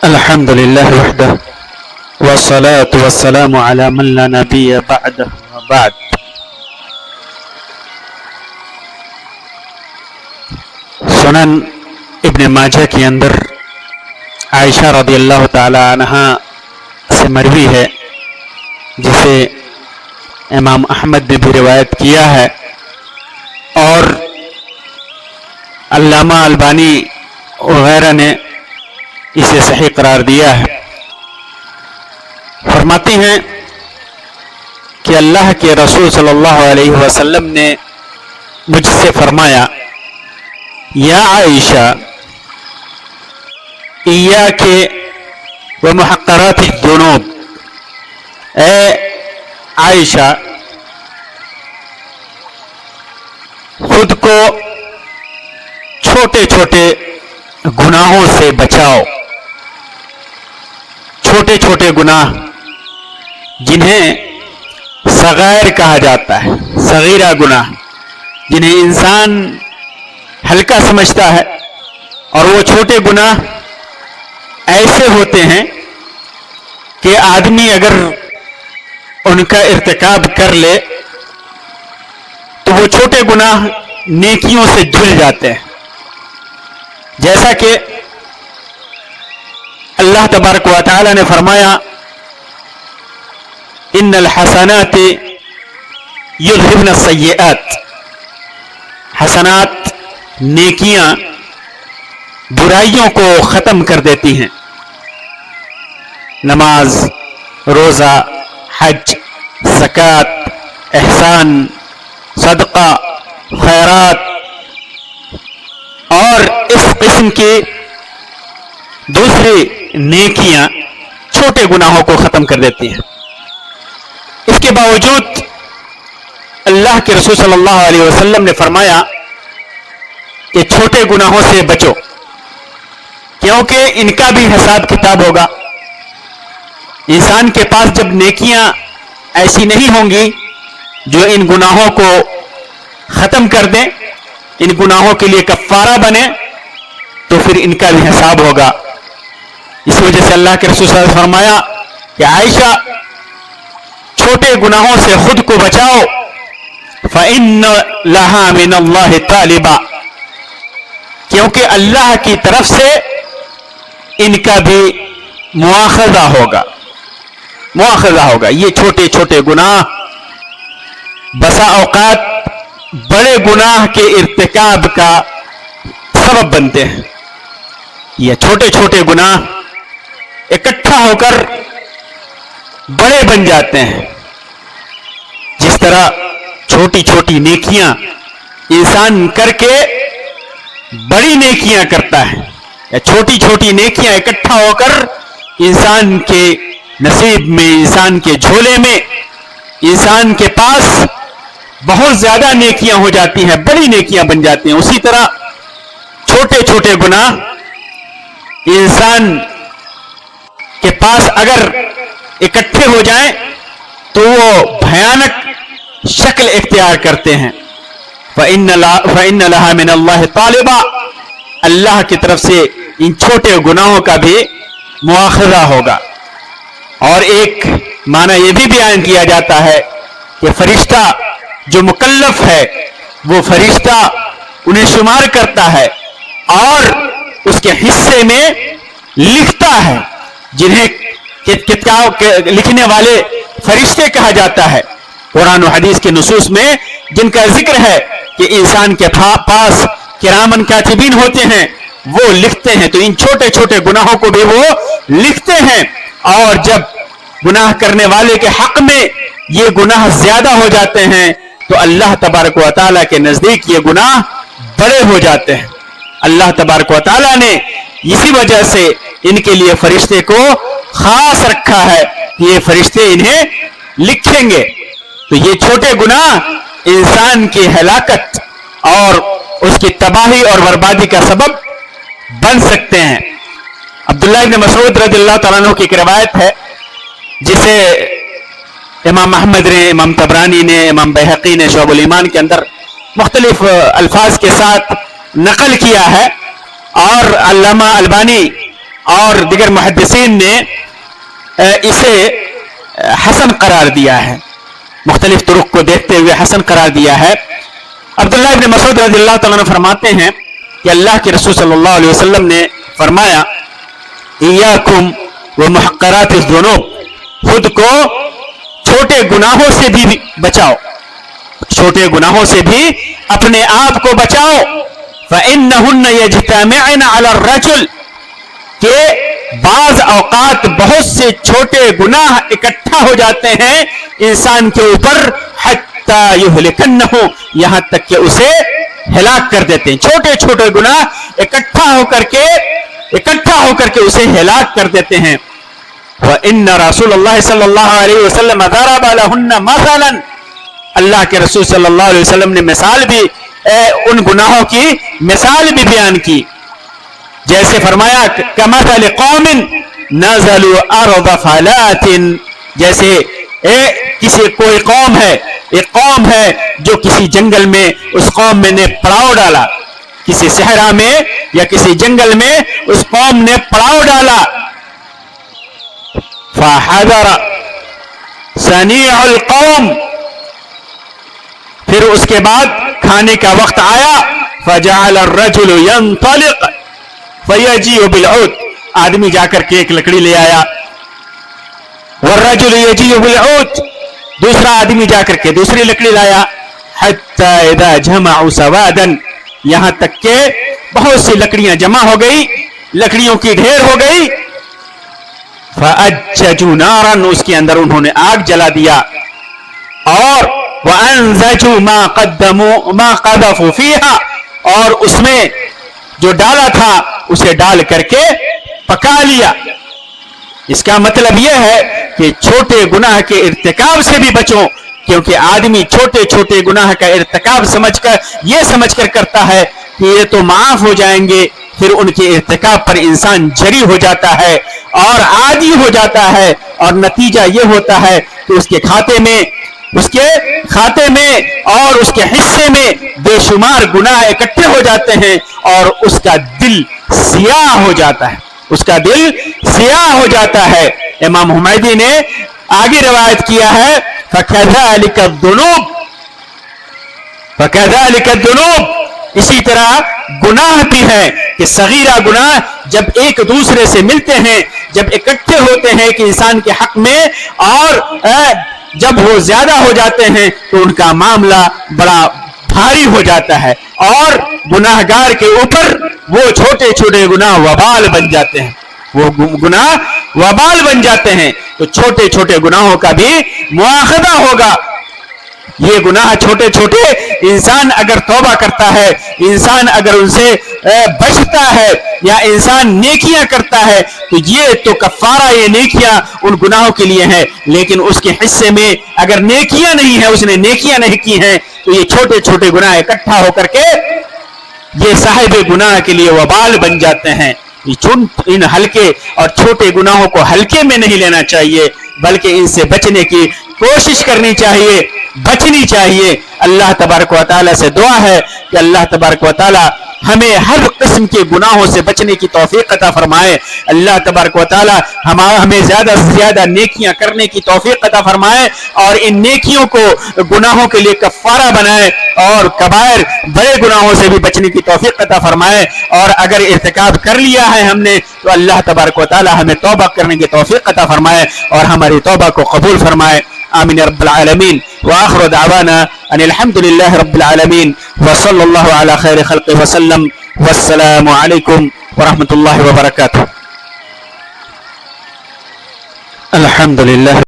الحمد لله وحده والصلاة والسلام على من لا نبي بعده وبعد. سنن ابن ماجہ کے اندر عائشہ رضی اللہ تعالی عنہا سے مروی ہے، جسے امام احمد نے بھی روایت کیا ہے اور علامہ البانی وغیرہ نے اسے صحیح قرار دیا ہے. فرماتے ہیں کہ اللہ کے رسول صلی اللہ علیہ وسلم نے مجھ سے فرمایا، یا عائشہ ایاک ومحقرات الذنوب، اے عائشہ خود کو چھوٹے چھوٹے گناہوں سے بچاؤ. چھوٹے چھوٹے گناہ جنہیں صغائر کہا جاتا ہے، صغیرہ گناہ جنہیں انسان ہلکا سمجھتا ہے، اور وہ چھوٹے گناہ ایسے ہوتے ہیں کہ آدمی اگر ان کا ارتکاب کر لے تو وہ چھوٹے گناہ نیکیوں سے جڑ جاتے ہیں. جیسا کہ اللہ تبارک و تعالی نے فرمایا، ان الحسنات یذہبن السیئات، حسنات نیکیاں برائیوں کو ختم کر دیتی ہیں. نماز، روزہ، حج، زکوٰۃ، احسان، صدقہ، خیرات اور اس قسم کی دوسری نیکیاں چھوٹے گناہوں کو ختم کر دیتی ہیں. اس کے باوجود اللہ کے رسول صلی اللہ علیہ وسلم نے فرمایا کہ چھوٹے گناہوں سے بچو، کیونکہ ان کا بھی حساب کتاب ہوگا. انسان کے پاس جب نیکیاں ایسی نہیں ہوں گی جو ان گناہوں کو ختم کر دیں، ان گناہوں کے لیے کفارہ بنے، تو پھر ان کا بھی حساب ہوگا. اس وجہ سے اللہ کے رسول صلی اللہ علیہ وسلم نے فرمایا کہ عائشہ چھوٹے گناہوں سے خود کو بچاؤ، فَإِنَّ لَهَا مِنَ اللَّهِ طَالِبًا، کیونکہ اللہ کی طرف سے ان کا بھی مواخذہ ہوگا. یہ چھوٹے چھوٹے گناہ بسا اوقات بڑے گناہ کے ارتکاب کا سبب بنتے ہیں. یہ چھوٹے چھوٹے گناہ اکٹھا ہو کر بڑے بن جاتے ہیں. جس طرح چھوٹی چھوٹی نیکیاں انسان کر کے بڑی نیکیاں کرتا ہے، یا چھوٹی چھوٹی نیکیاں اکٹھا ہو کر انسان کے نصیب میں، انسان کے جھولے میں، انسان کے پاس بہت زیادہ نیکیاں ہو جاتی ہیں، بڑی نیکیاں بن جاتی ہیں. اسی طرح چھوٹے چھوٹے گناہ انسان کے پاس اگر اکٹھے ہو جائیں تو وہ بھیانک شکل اختیار کرتے ہیں. فَإِنَّ لَهَا مِنَ اللَّهِ طَالِبًا، اللہ کی طرف سے ان چھوٹے گناہوں کا بھی مواخذہ ہوگا. اور ایک معنی یہ بھی بیان کیا جاتا ہے کہ فرشتہ جو مکلف ہے وہ فرشتہ انہیں شمار کرتا ہے اور اس کے حصے میں لکھتا ہے، جنہیں کتاب لکھنے والے فرشتے کہا جاتا ہے. قرآن و حدیث کے نصوص میں جن کا ذکر ہے کہ انسان کے پاس کرامن کاتبین ہوتے ہیں، وہ لکھتے ہیں. تو ان چھوٹے چھوٹے گناہوں کو بھی وہ لکھتے ہیں، اور جب گناہ کرنے والے کے حق میں یہ گناہ زیادہ ہو جاتے ہیں تو اللہ تبارک و تعالیٰ کے نزدیک یہ گناہ بڑے ہو جاتے ہیں. اللہ تبارک و تعالیٰ نے اسی وجہ سے ان کے لیے فرشتے کو خاص رکھا ہے کہ یہ فرشتے انہیں لکھیں گے. تو یہ چھوٹے گناہ انسان کی ہلاکت اور اس کی تباہی اور بربادی کا سبب بن سکتے ہیں. عبداللہ بن مسعود رضی اللہ تعالیٰ عنہ کی ایک روایت ہے جسے امام احمد نے، امام طبرانی نے، امام بیہقی نے شعب الایمان کے اندر مختلف الفاظ کے ساتھ نقل کیا ہے، اور علامہ البانی اور دیگر محدثین نے اسے حسن قرار دیا ہے, مختلف طرق کو دیکھتے ہوئے حسن قرار دیا ہے. عبداللہ ابن مسعود رضی اللہ تعالیٰ عنہ فرماتے ہیں کہ اللہ کے رسول صلی اللہ علیہ وسلم نے فرمایا ایاکم ومحقرات الذنوب, خود کو چھوٹے گناہوں سے بھی بچاؤ, چھوٹے گناہوں سے بھی اپنے آپ کو بچاؤ. فإنہن یجتمعن علی الرجل, کہ بعض اوقات بہت سے چھوٹے گناہ اکٹھا ہو جاتے ہیں انسان کے اوپر, حتی یہلکنہ, یہاں تک کہ اسے ہلاک کر دیتے ہیں. چھوٹے چھوٹے گناہ اکٹھا ہو کر کے اسے ہلاک کر دیتے ہیں. وَإِنَّ رسول اللہ صلی اللہ علیہ وسلم ضرب لهن مثلا, اللہ کے رسول صلی اللہ علیہ وسلم نے مثال بھی ان گناہوں کی مثال بھی بیان کی, جیسے فرمایا کمثل قوم نزلوا ارض فلات, جیسے کوئی قوم ہے, ایک قوم ہے جو کسی جنگل میں, اس قوم میں نے پڑاؤ ڈالا, کسی صحرا میں یا کسی جنگل میں اس قوم نے پڑاؤ ڈالا. فحضر صنیع القوم, پھر اس کے بعد کھانے کا وقت آیا, فجعل الرجل ينطلق فيجيء بالعود, آدمی جا کر کے ایک لکڑی لے آیا, والرجل يجيء بالعود, دوسرا آدمی جا کر کے دوسری لکڑی لایا, حتى اذا جمعوا سوادا, یہاں تک کہ بہت سی لکڑیاں جمع ہو گئی, لکڑیوں کی ڈھیر ہو گئی. فأججوا نارا, اس کے اندر انہوں نے آگ جلا دیا, اور وأنزجوا ما قذفوا فيها, اور اس میں جو ڈالا تھا اسے ڈال کر کے پکا لیا. اس کا مطلب یہ ہے کہ چھوٹے گناہ کے ارتکاب سے بھی بچو, کیونکہ آدمی چھوٹے چھوٹے گناہ کا ارتکاب یہ سمجھ کر کرتا ہے کہ یہ تو معاف ہو جائیں گے, پھر ان کے ارتکاب پر انسان جری ہو جاتا ہے اور عادی ہو جاتا ہے, اور نتیجہ یہ ہوتا ہے کہ اس کے کھاتے میں اور اس کے حصے میں بے شمار گناہ اکٹھے ہو جاتے ہیں, اور اس کا دل سیاہ ہو جاتا ہے, اس کا دل سیاہ ہو جاتا ہے. امام حمیدی نے آگے روایت کیا ہے فَكَذَلِكَ الذُّنُوبُ, اسی طرح گناہ بھی ہیں کہ صغیرہ گناہ جب ایک دوسرے سے ملتے ہیں, جب اکٹھے ہوتے ہیں کہ انسان کے حق میں, اور جب وہ زیادہ ہو جاتے ہیں تو ان کا معاملہ بڑا بھاری ہو جاتا ہے, اور گناہگار کے اوپر وہ چھوٹے چھوٹے گناہ وبال بن جاتے ہیں, وہ گناہ وبال بن جاتے ہیں. تو چھوٹے چھوٹے گناہوں کا بھی مواخذہ ہوگا. یہ گناہ چھوٹے چھوٹے انسان اگر توبہ کرتا ہے, انسان اگر ان سے بچتا ہے, یا انسان نیکیاں کرتا ہے, تو یہ تو کفارہ, یہ نیکیاں ان گناہوں کے لیے ہیں. لیکن اس کے حصے میں اگر نیکیاں نہیں ہیں, اس نے نیکیاں نہیں کی ہیں, تو یہ چھوٹے چھوٹے گناہ اکٹھا ہو کر کے یہ صاحب گناہ کے لیے وبال بن جاتے ہیں. ان ہلکے اور چھوٹے گناہوں کو ہلکے میں نہیں لینا چاہیے, بلکہ ان سے بچنے کی کوشش کرنی چاہیے, بچنی چاہیے. اللہ تبارک و تعالیٰ سے دعا ہے کہ اللہ تبارک و تعالیٰ ہمیں ہر قسم کے گناہوں سے بچنے کی توفیق عطا فرمائے. اللہ تبارک و تعالیٰ ہمیں زیادہ سے زیادہ نیکیاں کرنے کی توفیق عطا فرمائے, اور ان نیکیوں کو گناہوں کے لیے کفارہ بنائے, اور کبائر بڑے گناہوں سے بھی بچنے کی توفیق عطا فرمائے. اور اگر ارتکاب کر لیا ہے ہم نے, تو اللہ تبارک و تعالیٰ ہمیں توبہ کرنے کی توفیق عطا فرمائے, اور ہماری توبہ کو قبول فرمائے. آمین رب العالمین. وآخر دعوانا ان الحمد للہ رب العالمین, وصلی اللہ علی خیر خلق وسلم, والسلام علیکم ورحمۃ اللہ وبرکاتہ. الحمد للہ.